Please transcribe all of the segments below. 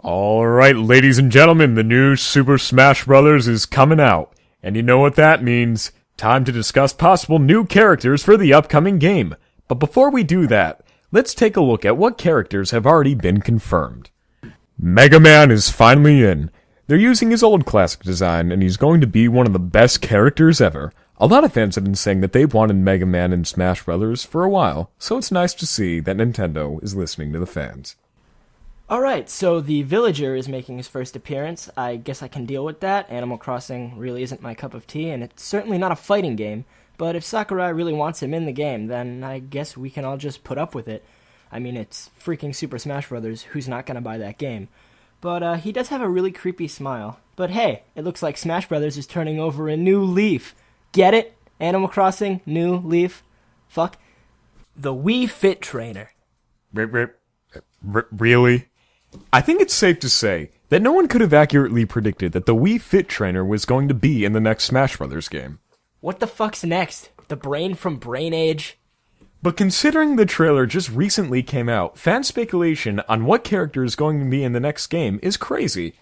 Alright, ladies and gentlemen, the new Super Smash Bros. Is coming out. And you know what that means. Time to discuss possible new characters for the upcoming game. But before we do that, let's take a look at what characters have already been confirmed. Mega Man is finally in. They're using his old classic design, and he's going to be one of the best characters ever. A lot of fans have been saying that they've wanted Mega Man in Smash Bros. For a while, so it's nice to see that Nintendo is listening to the fans. Alright, so the villager is making his first appearance. I guess I can deal with that. Animal Crossing really isn't my cup of tea, and it's certainly not a fighting game. But if Sakurai really wants him in the game, then I guess we can all just put up with it. I mean, it's freaking Super Smash Bros. Who's not gonna buy that game? But he does have a really creepy smile. But hey, it looks like Smash Bros. Is turning over a new leaf. Get it? Animal Crossing, new leaf? Fuck. The Wii Fit Trainer. Really? I think it's safe to say that no one could have accurately predicted that the Wii Fit Trainer was going to be in the next Smash Bros. Game. What the fuck's next? The brain from Brain Age? But considering the trailer just recently came out, fan speculation on what character is going to be in the next game is crazy.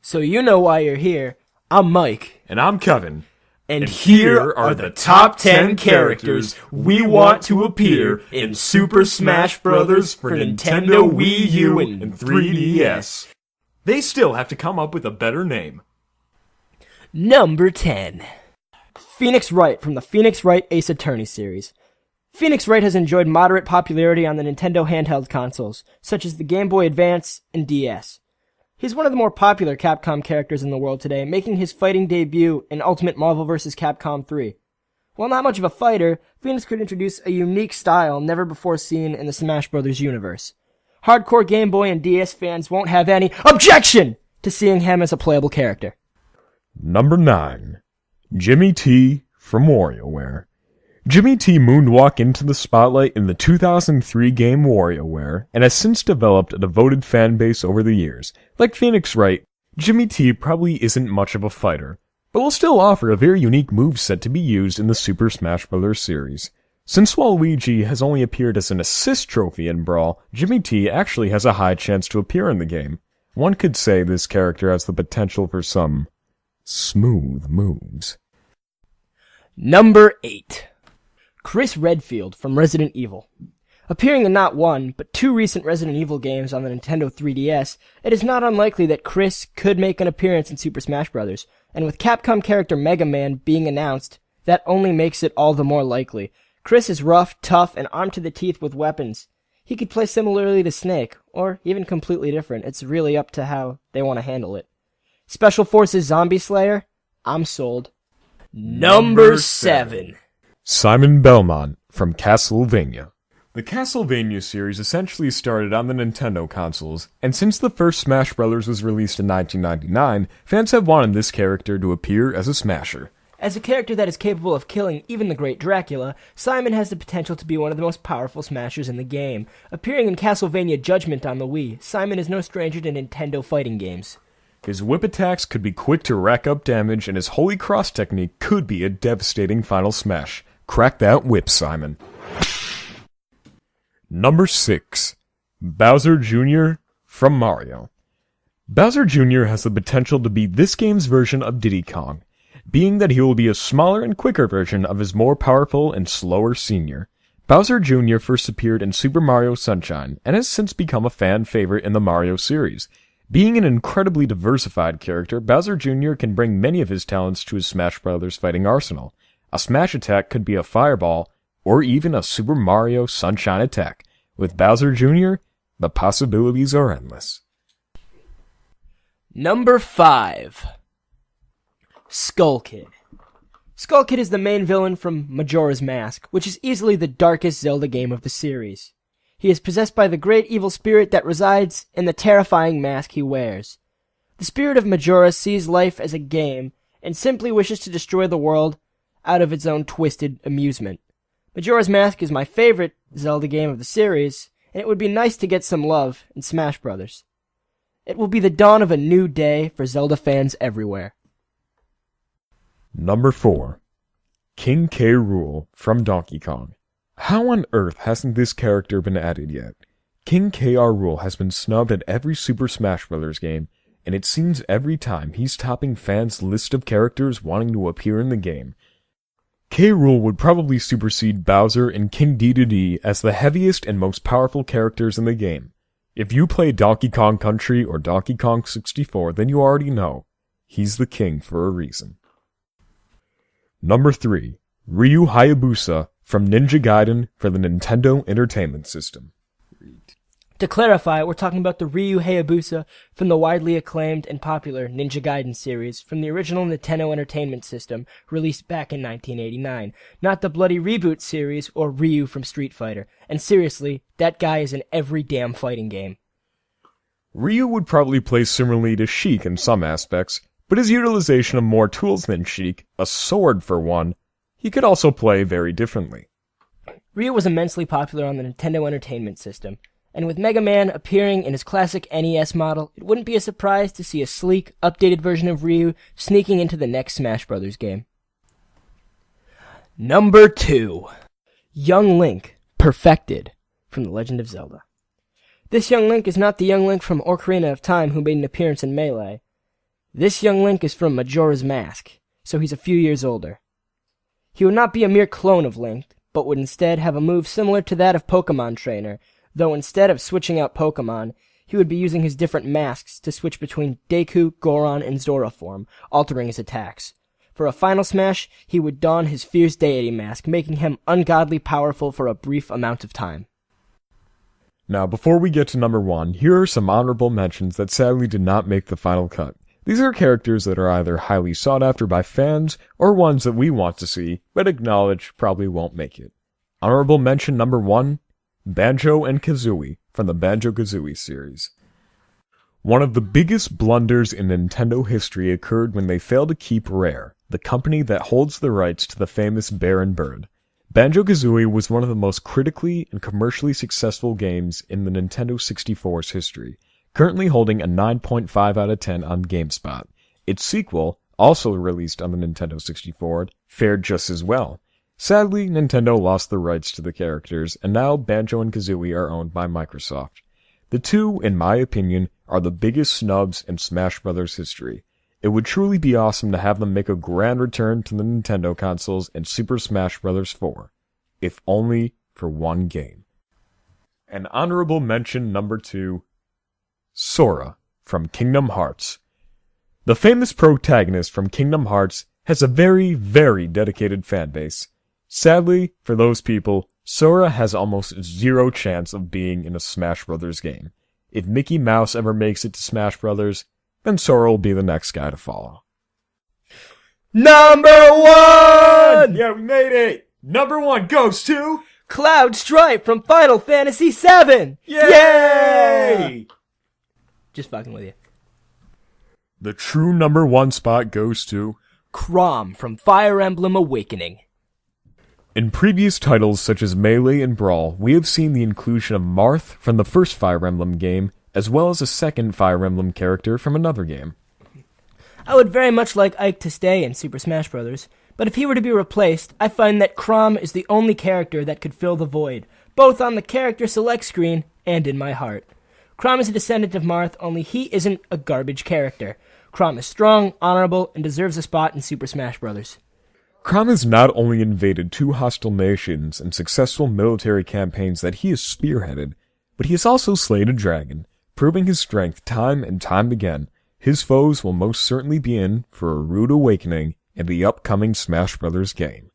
So you know why you're here. I'm Mike. And I'm Kevin. And here are the top 10 characters we want to appear in Super Smash Bros. For Nintendo Wii U and 3DS. They still have to come up with a better name. Number 10. Phoenix Wright from the Phoenix Wright Ace Attorney series. Phoenix Wright has enjoyed moderate popularity on the Nintendo handheld consoles, such as the Game Boy Advance and DS. He's one of the more popular Capcom characters in the world today, making his fighting debut in Ultimate Marvel vs. Capcom 3. While not much of a fighter, Phoenix could introduce a unique style never before seen in the Smash Bros. Universe. Hardcore Game Boy and DS fans won't have any objection to seeing him as a playable character. Number 9. Jimmy T from WarioWare. Jimmy T moonwalked into the spotlight in the 2003 game WarioWare, and has since developed a devoted fan base over the years. Like Phoenix Wright, Jimmy T probably isn't much of a fighter, but will still offer a very unique moveset to be used in the Super Smash Bros. Series. Since Waluigi has only appeared as an assist trophy in Brawl, Jimmy T actually has a high chance to appear in the game. One could say this character has the potential for some smooth moves. Number 8. Chris Redfield from Resident Evil. Appearing in not one, but 2 recent Resident Evil games on the Nintendo 3DS, it is not unlikely that Chris could make an appearance in Super Smash Bros., and with Capcom character Mega Man being announced, that only makes it all the more likely. Chris is rough, tough, and armed to the teeth with weapons. He could play similarly to Snake, or even completely different. It's really up to how they want to handle it. Special Forces Zombie Slayer? I'm sold. Number 7. Simon Belmont from Castlevania. The Castlevania series essentially started on the Nintendo consoles, and since the first Smash Bros. Was released in 1999, fans have wanted this character to appear as a smasher. As a character that is capable of killing even the great Dracula, Simon has the potential to be one of the most powerful smashers in the game. Appearing in Castlevania Judgment on the Wii, Simon is no stranger to Nintendo fighting games. His whip attacks could be quick to rack up damage, and his Holy Cross technique could be a devastating final smash. Crack that whip, Simon. Number 6. Bowser Jr. from Mario. Bowser Jr. has the potential to be this game's version of Diddy Kong, being that he will be a smaller and quicker version of his more powerful and slower senior. Bowser Jr. first appeared in Super Mario Sunshine, and has since become a fan favorite in the Mario series. Being an incredibly diversified character, Bowser Jr. can bring many of his talents to his Smash Bros. Fighting arsenal. A smash attack could be a fireball, or even a Super Mario Sunshine attack. With Bowser Jr., the possibilities are endless. Number 5. Skull Kid. Skull Kid is the main villain from Majora's Mask, which is easily the darkest Zelda game of the series. He is possessed by the great evil spirit that resides in the terrifying mask he wears. The spirit of Majora sees life as a game, and simply wishes to destroy the world out of its own twisted amusement. Majora's Mask is my favorite Zelda game of the series, and it would be nice to get some love in Smash Bros. It will be the dawn of a new day for Zelda fans everywhere. Number 4. King K. Rool from Donkey Kong. How on earth hasn't this character been added yet? King K.R. Rool has been snubbed at every Super Smash Bros. Game, and it seems every time he's topping fans' list of characters wanting to appear in the game. K. Rool would probably supersede Bowser and King Dedede as the heaviest and most powerful characters in the game. If you play Donkey Kong Country or Donkey Kong 64, then you already know. He's the king for a reason. Number 3. Ryu Hayabusa from Ninja Gaiden for the Nintendo Entertainment System. To clarify, we're talking about the Ryu Hayabusa from the widely acclaimed and popular Ninja Gaiden series from the original Nintendo Entertainment System, released back in 1989, not the bloody reboot series or Ryu from Street Fighter. And seriously, that guy is in every damn fighting game. Ryu would probably play similarly to Sheik in some aspects, but his utilization of more tools than Sheik, a sword for one, he could also play very differently. Ryu was immensely popular on the Nintendo Entertainment System, and with Mega Man appearing in his classic NES model, it wouldn't be a surprise to see a sleek, updated version of Ryu sneaking into the next Smash Bros. Game. Number 2. Young Link, Perfected, from The Legend of Zelda. This young Link is not the young Link from Ocarina of Time who made an appearance in Melee. This young Link is from Majora's Mask, so he's a few years older. He would not be a mere clone of Link, but would instead have a move similar to that of Pokemon Trainer, though instead of switching out Pokemon, he would be using his different masks to switch between Deku, Goron, and Zora form, altering his attacks. For a final smash, he would don his fierce deity mask, making him ungodly powerful for a brief amount of time. Now, before we get to number 1, here are some honorable mentions that sadly did not make the final cut. These are characters that are either highly sought after by fans, or ones that we want to see, but acknowledge probably won't make it. Honorable mention number 1, Banjo and Kazooie from the Banjo-Kazooie series. One of the biggest blunders in Nintendo history occurred when they failed to keep Rare, the company that holds the rights to the famous Bear and Bird. Banjo-Kazooie was one of the most critically and commercially successful games in the Nintendo 64's history, currently holding a 9.5 out of 10 on GameSpot. Its sequel, also released on the Nintendo 64, fared just as well. Sadly, Nintendo lost the rights to the characters, and now Banjo and Kazooie are owned by Microsoft. The two, in my opinion, are the biggest snubs in Smash Bros. History. It would truly be awesome to have them make a grand return to the Nintendo consoles in Super Smash Bros. 4, if only for one game. And honorable mention number 2, Sora from Kingdom Hearts. The famous protagonist from Kingdom Hearts has a very, very dedicated fanbase. Sadly, for those people, Sora has almost zero chance of being in a Smash Bros. Game. If Mickey Mouse ever makes it to Smash Bros., then Sora will be the next guy to follow. Number 1! Yeah, we made it! Number 1 goes to... Cloud Stripe from Final Fantasy VII! Yay! Just fucking with you. The true number 1 spot goes to... Chrom from Fire Emblem Awakening. In previous titles such as Melee and Brawl, we have seen the inclusion of Marth from the first Fire Emblem game, as well as a second Fire Emblem character from another game. I would very much like Ike to stay in Super Smash Bros., but if he were to be replaced, I find that Chrom is the only character that could fill the void, both on the character select screen and in my heart. Chrom is a descendant of Marth, only he isn't a garbage character. Chrom is strong, honorable, and deserves a spot in Super Smash Bros. Chrom has not only invaded 2 hostile nations and successful military campaigns that he has spearheaded, but he has also slayed a dragon, proving his strength time and time again. His foes will most certainly be in for a rude awakening in the upcoming Smash Bros. Game.